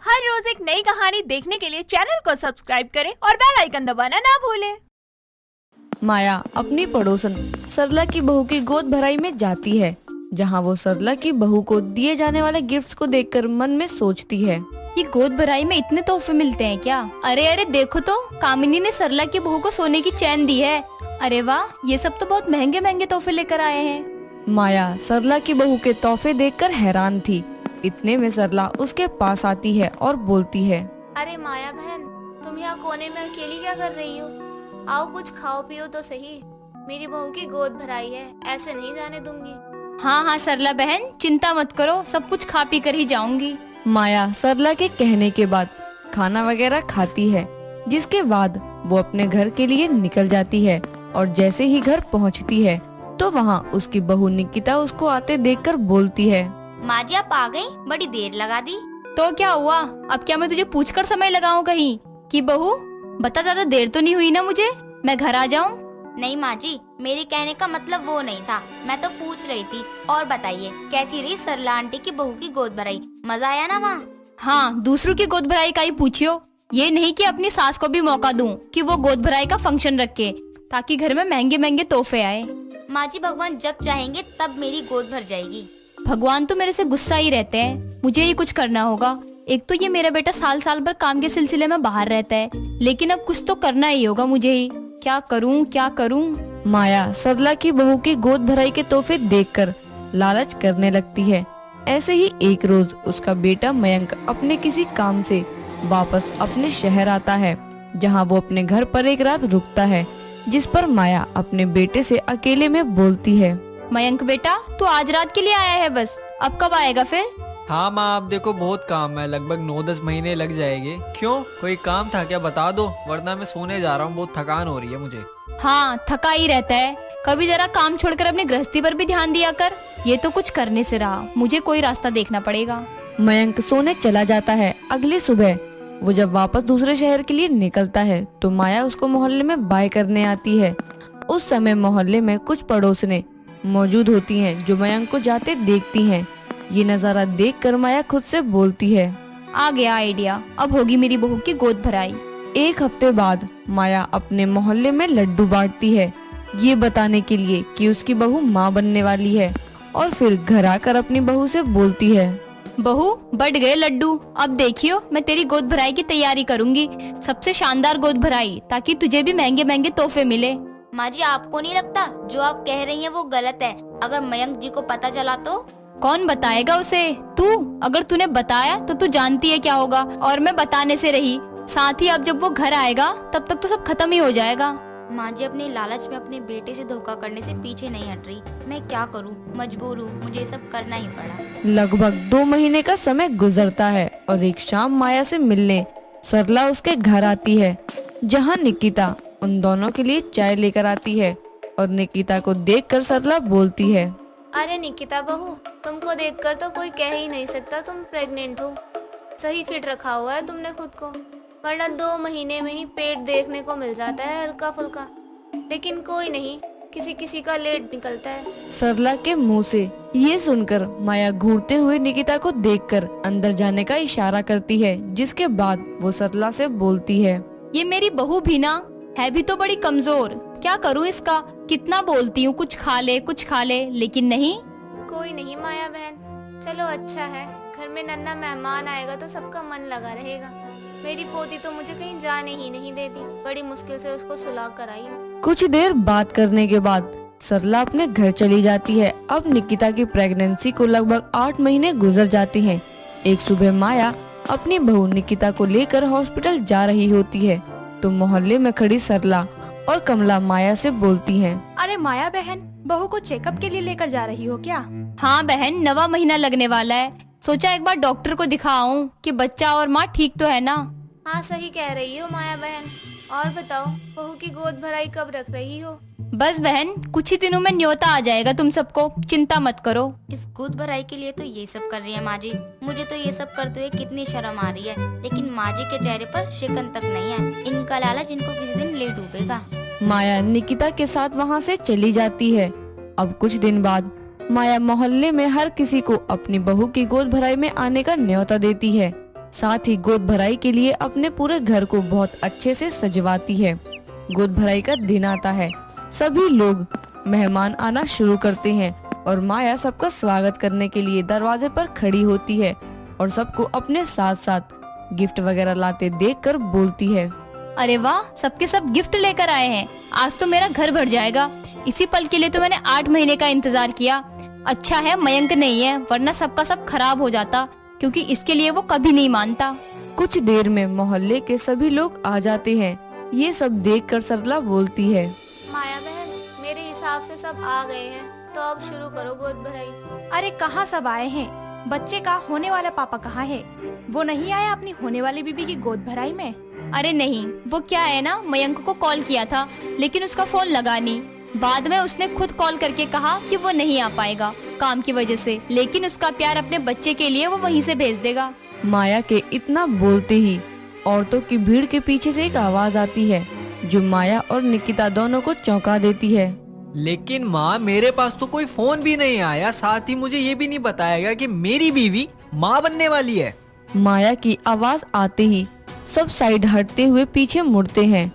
हर रोज एक नई कहानी देखने के लिए चैनल को सब्सक्राइब करें और बेल आइकन दबाना ना भूलें। माया अपनी पड़ोसन सरला की बहू की गोद भराई में जाती है, जहां वो सरला की बहू को दिए जाने वाले गिफ्ट्स को देखकर मन में सोचती है। ये गोद भराई में इतने तोहफे मिलते हैं क्या? अरे अरे देखो तो, कामिनी ने सरला की बहू को सोने की चैन दी है। अरे वाह, ये सब तो बहुत महंगे महंगे तोहफे लेकर आए हैं। माया सरला की बहू के तोहफे देखकर हैरान थी। इतने में सरला उसके पास आती है और बोलती है, अरे माया बहन, तुम यहाँ कोने में अकेली क्या कर रही हो? आओ कुछ खाओ पियो तो सही। मेरी बहू की गोद भराई है, ऐसे नहीं जाने दूंगी। हाँ हाँ सरला बहन, चिंता मत करो, सब कुछ खा पी कर ही जाऊंगी। माया सरला के कहने के बाद खाना वगैरह खाती है, जिसके बाद वो अपने घर के लिए निकल जाती है। और जैसे ही घर पहुंचती है तो वहाँ उसकी बहू निकिता उसको आते देखकर बोलती है, माँ जी आप आ गई, बड़ी देर लगा दी। तो क्या हुआ? अब क्या मैं तुझे पूछकर समय लगाऊं कहीं कि बहू बता, ज्यादा देर तो नहीं हुई ना मुझे, मैं घर आ जाऊं? नहीं माँ जी, मेरे कहने का मतलब वो नहीं था, मैं तो पूछ रही थी। और बताइए कैसी रही सरला आंटी की बहू की गोद भराई? मजा आया ना वहाँ? हाँ, दूसरों की गोद भराई का ही पूछियो, ये नहीं कि अपनी सास को भी मौका दूं कि वो गोद भराई का फंक्शन रखे ताकि घर में महंगे महंगे तोहफे आए। माँ जी भगवान जब चाहेंगे तब मेरी गोद भर जाएगी। भगवान तो मेरे से गुस्सा ही रहते हैं, मुझे ही कुछ करना होगा। एक तो ये मेरा बेटा साल साल भर काम के सिलसिले में बाहर रहता है, लेकिन अब कुछ तो करना ही होगा मुझे ही। क्या करूं क्या करूं? माया सरला की बहू की गोद भराई के तोहफे देखकर लालच करने लगती है। ऐसे ही एक रोज उसका बेटा मयंक अपने किसी काम से वापस अपने शहर आता है, जहां वो अपने घर पर एक रात रुकता है, जिस पर माया अपने बेटे से अकेले में बोलती है, मयंक बेटा, तू आज रात के लिए आया है बस, अब कब आएगा फिर? हाँ माँ, आप देखो बहुत काम है, लगभग 9-10 महीने लग जाएंगे। क्यों, कोई काम था क्या? बता दो, वरना मैं सोने जा रहा हूँ, बहुत थकान हो रही है मुझे। हाँ, थका ही रहता है, कभी जरा काम छोड़कर अपनी गृहस्थी पर भी ध्यान दिया कर। ये तो कुछ करने से रहा, मुझे कोई रास्ता देखना पड़ेगा। मयंक सोने चला जाता है। अगली सुबह वो जब वापस दूसरे शहर के लिए निकलता है तो माया उसको मोहल्ले में बाय करने आती है। उस समय मोहल्ले में कुछ पड़ोसने मौजूद होती हैं, जो मयंक को जाते देखती हैं। ये नजारा देखकर माया खुद से बोलती है, आ गया आइडिया, अब होगी मेरी बहू की गोद भराई। एक हफ्ते बाद माया अपने मोहल्ले में लड्डू बांटती है, ये बताने के लिए कि उसकी बहू माँ बनने वाली है। और फिर घर आकर अपनी बहू से बोलती है, बहू बढ़ गए लड्डू, अब देखियो मैं तेरी गोद भराई की तैयारी करूंगी, सबसे शानदार गोद भराई, ताकि तुझे भी महंगे महंगे तोहफे मिले। माँ जी आपको नहीं लगता जो आप कह रही हैं वो गलत है? अगर मयंक जी को पता चला तो? कौन बताएगा उसे? तू, अगर तूने बताया तो तू जानती है क्या होगा। और मैं बताने से रही, साथ ही अब जब वो घर आएगा तब तक तो सब खत्म ही हो जाएगा। माँ जी अपने लालच में अपने बेटे से धोखा करने से पीछे नहीं हट रही। मैं क्या करूँ, मजबूर हूँ, मुझे ये सब करना ही पड़ा। लगभग 2 महीने का समय गुजरता है और एक शाम माया से मिलने सरला उसके घर आती है, जहाँ निकिता उन दोनों के लिए चाय लेकर आती है। और निकिता को देखकर सरला बोलती है, अरे निकिता बहू, तुमको देखकर तो कोई कह ही नहीं सकता तुम प्रेग्नेंट हो। सही फिट रखा हुआ है तुमने खुद को, वरना 2 महीने में ही पेट देखने को मिल जाता है हल्का फुल्का। लेकिन कोई नहीं, किसी किसी का लेट निकलता है। सरला के मुंह से ये सुनकर माया घूरते हुए निकिता को देखकर अंदर जाने का इशारा करती है, जिसके बाद वो सरला से बोलती है, ये मेरी बहू भी ना है भी तो बड़ी कमजोर, क्या करूँ इसका? कितना बोलती हूँ कुछ खा ले कुछ खा ले, लेकिन नहीं। कोई नहीं माया बहन, चलो अच्छा है, घर में नन्हा मेहमान आएगा तो सबका मन लगा रहेगा। मेरी पोती तो मुझे कहीं जाने ही नहीं देती, बड़ी मुश्किल से उसको सुला कर आई हूँ। कुछ देर बात करने के बाद सरला अपने घर चली जाती है। अब निकिता की प्रेगनेंसी को लगभग 8 महीने गुजर जाते हैं। एक सुबह माया अपनी बहू निकिता को लेकर हॉस्पिटल जा रही होती है तो मोहल्ले में खड़ी सरला और कमला माया से बोलती हैं, अरे माया बहन, बहू को चेकअप के लिए लेकर जा रही हो क्या? हाँ बहन, 9वां महीना लगने वाला है, सोचा एक बार डॉक्टर को दिखाऊं कि बच्चा और माँ ठीक तो है ना। हाँ सही कह रही हो माया बहन। और बताओ बहू की गोद भराई कब रख रही हो? बस बहन, कुछ ही दिनों में न्योता आ जाएगा तुम सबको, चिंता मत करो। इस गोद भराई के लिए तो ये सब कर रही है माँ जी। मुझे तो ये सब करते हुए कितनी शर्म आ रही है, लेकिन माँ जी के चेहरे पर शिकन तक नहीं है। इनका लालच इनको किसी दिन ले डूबेगा। माया निकिता के साथ वहाँ से चली जाती है। अब कुछ दिन बाद माया मोहल्ले में हर किसी को अपनी बहू की गोद भराई में आने का न्योता देती है। साथ ही गोद भराई के लिए अपने पूरे घर को बहुत अच्छे से सजवाती है। गोद भराई का दिन आता है, सभी लोग मेहमान आना शुरू करते हैं और माया सबका स्वागत करने के लिए दरवाजे पर खड़ी होती है और सबको अपने साथ साथ गिफ्ट वगैरह लाते देखकर बोलती है, अरे वाह, सबके सब गिफ्ट लेकर आए हैं। आज तो मेरा घर भर जाएगा। इसी पल के लिए तो मैंने 8 महीने का इंतजार किया। अच्छा है मयंक नहीं है, वरना सबका सब खराब हो जाता, क्योंकि इसके लिए वो कभी नहीं मानता। कुछ देर में मोहल्ले के सभी लोग आ जाते हैं। ये सब देखकर सरला बोलती है, माया बहन, मेरे हिसाब से सब आ गए हैं, तो अब शुरू करो गोद भराई। अरे कहाँ सब आए हैं? बच्चे का होने वाला पापा कहाँ है? वो नहीं आया अपनी होने वाली बीबी की गोद भराई में? अरे नहीं, वो क्या है ना, मयंक को कॉल किया था लेकिन उसका फोन लगा नहीं। बाद में उसने खुद कॉल करके कहा कि वो नहीं आ पाएगा काम की वजह से, लेकिन उसका प्यार अपने बच्चे के लिए वो वहीं से भेज देगा। माया के इतना बोलते ही औरतों की भीड़ के पीछे से एक आवाज आती है जो माया और निकिता दोनों को चौंका देती है। लेकिन माँ, मेरे पास तो कोई फोन भी नहीं आया, साथ ही मुझे ये भी नहीं बताया गया कि मेरी बीवी माँ बनने वाली है। माया की आवाज आते ही सब साइड हटते हुए पीछे मुड़ते हैं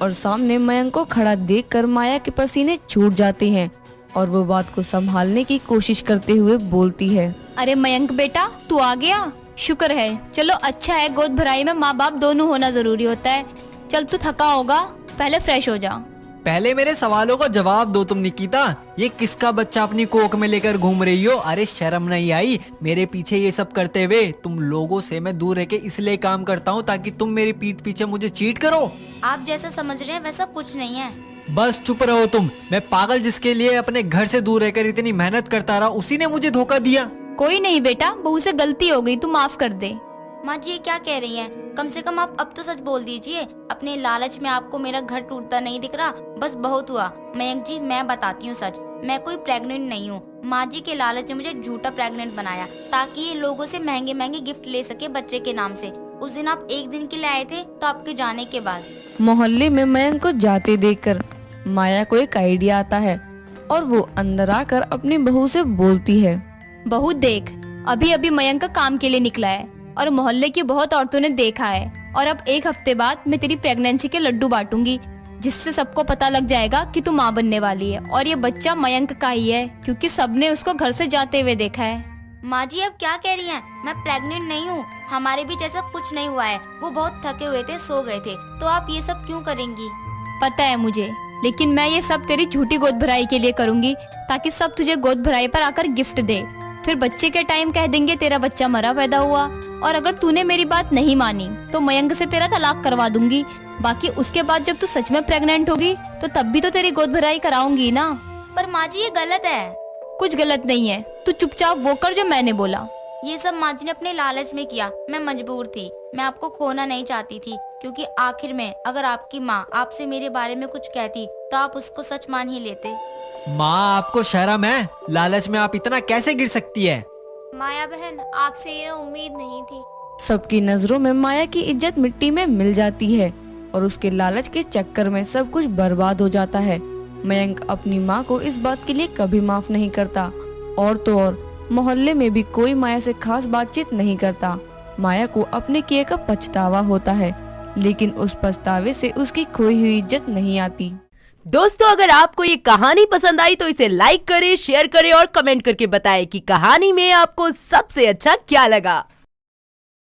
और सामने मयंक को खड़ा देखकर माया के पसीने छूट जाते हैं और वो बात को संभालने की कोशिश करते हुए बोलती है, अरे मयंक बेटा, तू आ गया, शुक्र है। चलो अच्छा है, गोद भराई में माँ बाप दोनों होना जरूरी होता है। चल तू थका होगा, पहले फ्रेश हो जा। पहले मेरे सवालों का जवाब दो तुम निकिता, ये किसका बच्चा अपनी कोख में लेकर घूम रही हो? अरे शर्म नहीं आई मेरे पीछे ये सब करते हुए? तुम लोगों से मैं दूर रह के इसलिए काम करता हूँ ताकि तुम मेरी पीठ पीछे मुझे चीट करो। आप जैसा समझ रहे हैं वैसा कुछ नहीं है। बस चुप रहो तुम। मैं पागल जिसके लिए अपने घर से दूर रहकर इतनी मेहनत करता रहा, उसी ने मुझे धोखा दिया। कोई नहीं बेटा, बहू से गलती हो गई, तू माफ कर दे। माँ जी ये क्या कह रही हैं? कम से कम आप अब तो सच बोल दीजिए। अपने लालच में आपको मेरा घर टूटता नहीं दिख रहा, बस बहुत हुआ। मयंक जी मैं बताती हूँ सच, मैं कोई प्रेग्नेंट नहीं हूँ। माँ जी के लालच ने मुझे झूठा प्रेग्नेंट बनाया ताकि ये लोगों से महंगे महंगे गिफ्ट ले सके बच्चे के नाम से। उस दिन आप 1 दिन के लिए आए थे, तो आपके जाने के बाद। मोहल्ले में मयंक को जाते देखकर माया को एक आइडिया आता है और वो अंदर आकर अपनी बहू से बोलती है, बहू देख, अभी अभी मयंक का काम के लिए निकला है और मोहल्ले की बहुत औरतों ने देखा है, और अब 1 हफ्ते बाद मैं तेरी प्रेगनेंसी के लड्डू बांटूंगी, जिससे सबको पता लग जाएगा कि तू माँ बनने वाली है और ये बच्चा मयंक का ही है, क्योंकि सबने उसको घर से जाते हुए देखा है। माँ जी अब क्या कह रही हैं? मैं प्रेग्नेंट नहीं हूँ, हमारे बीच ऐसा कुछ नहीं हुआ है। वो बहुत थके हुए थे, सो गए थे, तो आप ये सब क्यों करेंगी? पता है मुझे, लेकिन मैं ये सब तेरी झूठी गोद भराई के लिए करूंगी, ताकि सब तुझे गोद भराई पर आकर गिफ्ट दे। फिर बच्चे के टाइम कह देंगे तेरा बच्चा मरा पैदा हुआ, और अगर तूने मेरी बात नहीं मानी तो मयंक से तेरा तलाक करवा दूंगी। बाकी उसके बाद जब तू सच में प्रेग्नेंट होगी तो तब भी तो तेरी गोद भराई कराऊंगी ना। पर माँ जी ये गलत है। कुछ गलत नहीं है, तू चुपचाप वो कर जो मैंने बोला। ये सब माँ जी ने अपने लालच में किया, मैं मजबूर थी। मैं आपको खोना नहीं चाहती थी, क्योंकि आखिर में अगर आपकी माँ आपसे मेरे बारे में कुछ कहती तो आप उसको सच मान ही लेते। माँ, आपको शर्म है? लालच में आप इतना कैसे गिर सकती है? माया बहन, आपसे ये उम्मीद नहीं थी। सबकी नजरों में माया की इज्जत मिट्टी में मिल जाती है और उसके लालच के चक्कर में सब कुछ बर्बाद हो जाता है। मयंक अपनी माँ को इस बात के लिए कभी माफ नहीं करता, और तो और मोहल्ले में भी कोई माया से खास बातचीत नहीं करता। माया को अपने किए का पछतावा होता है, लेकिन उस पछतावे से उसकी खोई हुई इज्जत नहीं आती। दोस्तों, अगर आपको ये कहानी पसंद आई तो इसे लाइक करें, शेयर करें और कमेंट करके बताएं कि कहानी में आपको सबसे अच्छा क्या लगा।